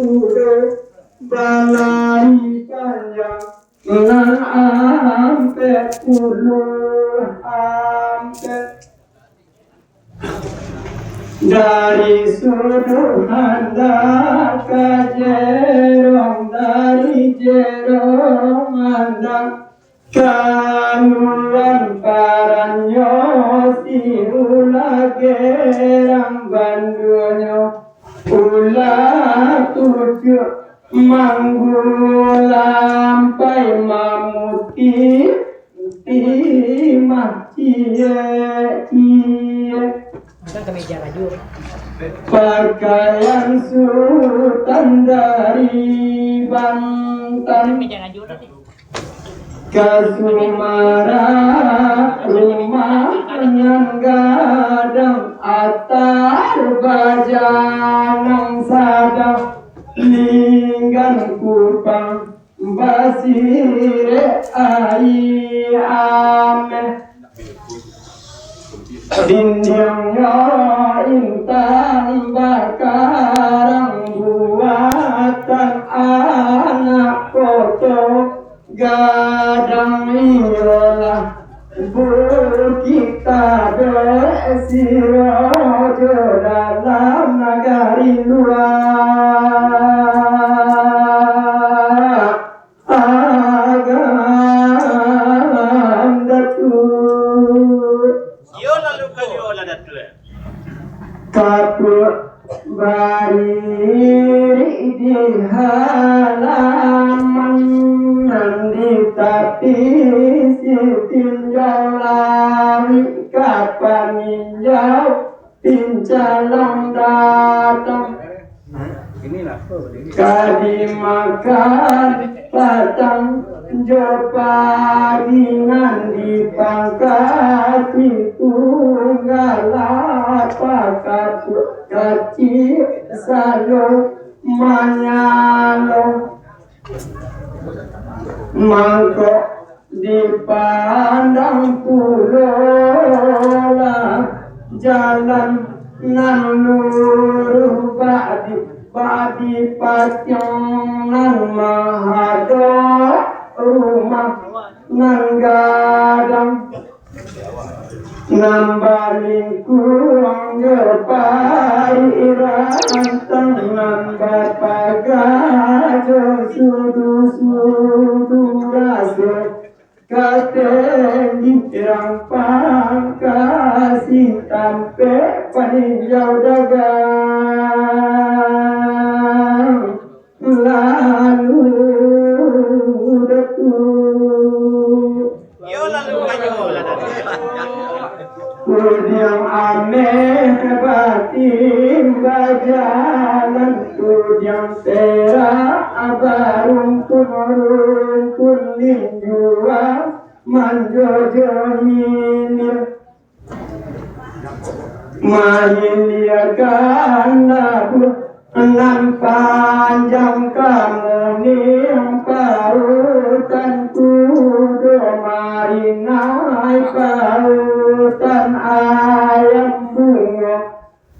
sudah balai panjang nan ampe puluh ampe dari sudut handap ke jerong dari jerong handap kanuan paranyo si ula gerang bandunyo ula tujuh manggulampai mamuti timah cie pakaian sultan dari Banten ke Sumara rumah yang gadang atar bajanang sadang linggan kupang basire ai ame dindingnya intan bakarang buatan anak foto gadang iyalah kita bersirojo dalam negari luar agam datuk yo lalu kali olah datuk kapur bari di halaman nanti tapi tinjau lari kapan ninjau pincalang datang kadi makan patang jopari nandi pangkat itu galapa kapur kaci salo manyalo mangkok dipandang pulola jalan nan luruh badi patyong nan mahado rumah nan gadang nambaling kurang gepai rantang nambah pagajo sudu rasa katen dirampang kasih tampe paninjau dagang lalu datuk yo lalu kali olah datuk Kudiang aneh batin bajalan kudiang tera abarung kurung linjua manjojohilir mahiliakan nabu nan panjang kamu ning pautan kudo marinai pautan ayam bunga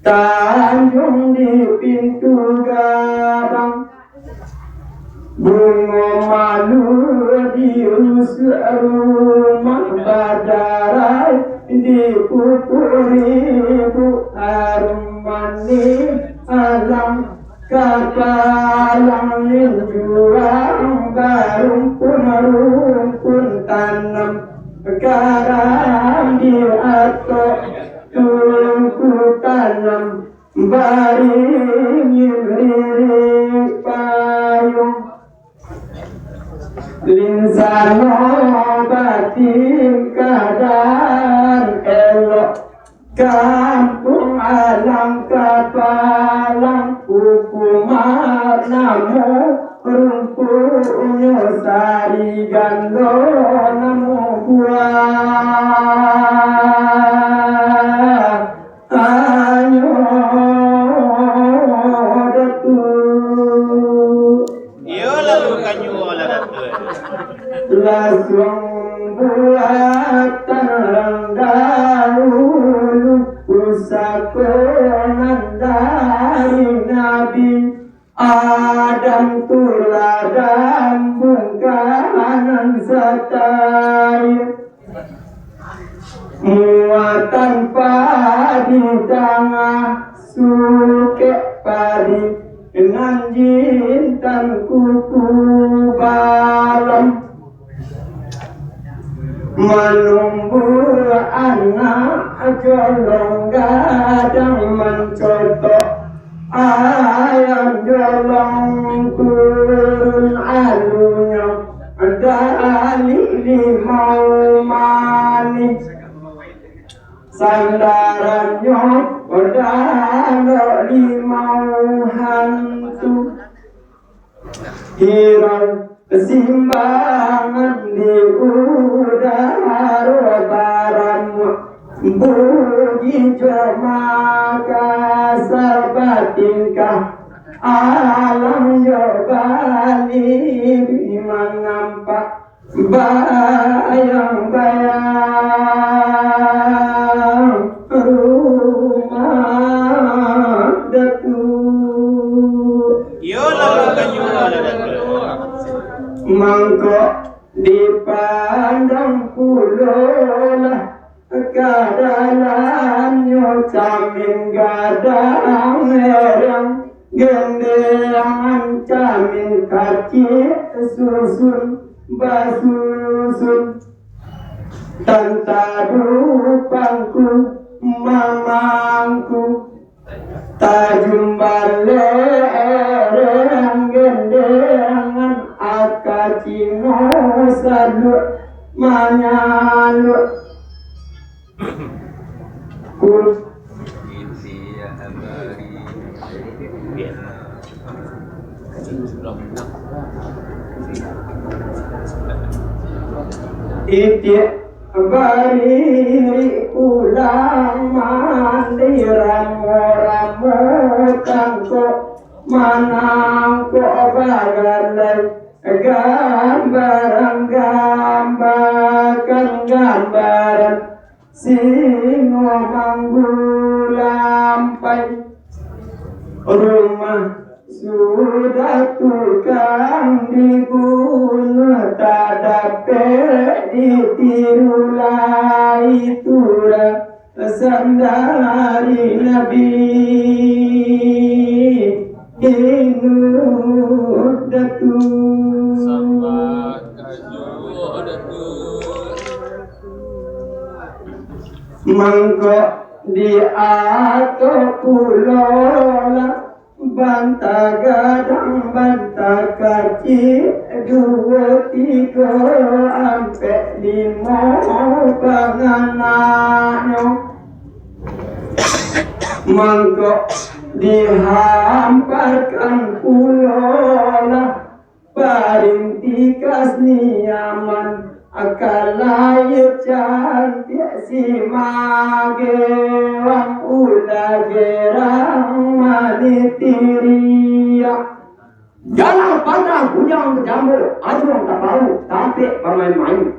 tanjung di pintu gabang bunga malu di rumah badarai di pupuri bu harum manis alam kapalang juang rumpun tanam garam di atok tungku tanam baring lirik payung linsano batin kadang elok kampung alam kapalang hukumat namu rumputnya sari gando namu buah anyo datuk yo lalu kali olah datuk langsung buatan ranggaulu usakonan dari Nabi dan tuladan bungkahan setai muatan padi tengah suke padi dengan jintan kuku balam menumbu anak jolong gadang mencotok ayam jolong turun alunya dali limau manis sandarannya dalo limau hantu hirau kesimbangan di udara barang bugi jomaka sabatingkah alam jobali mengampak bayang-bayang rumah datu Yo lalu kanyu ala datul. mangkok dipandang pulolah kadalannya camin gadang merang gendeangan camin kaki susun basusun tantadu pangku mamangku tajum balereng gendeangan akacino sadut manyalut Itik bari ulang mandi ramu-ramu kangkok manangkok bagalai gambaran singo manggulampai rumah sudah tukang dibunuh tak dapat ditirulai turah sandari Nabi Inuh datu mangkok di atas pulau banta gadang banta kaki 2, 3 sampai 5 panganannya mangkok dihamparkan pulola paling tikas niaman akal lahir cantik si magewang ulah gerang manitiria jangan pandang bujang jamur ajung tak tahu tapi bermain-main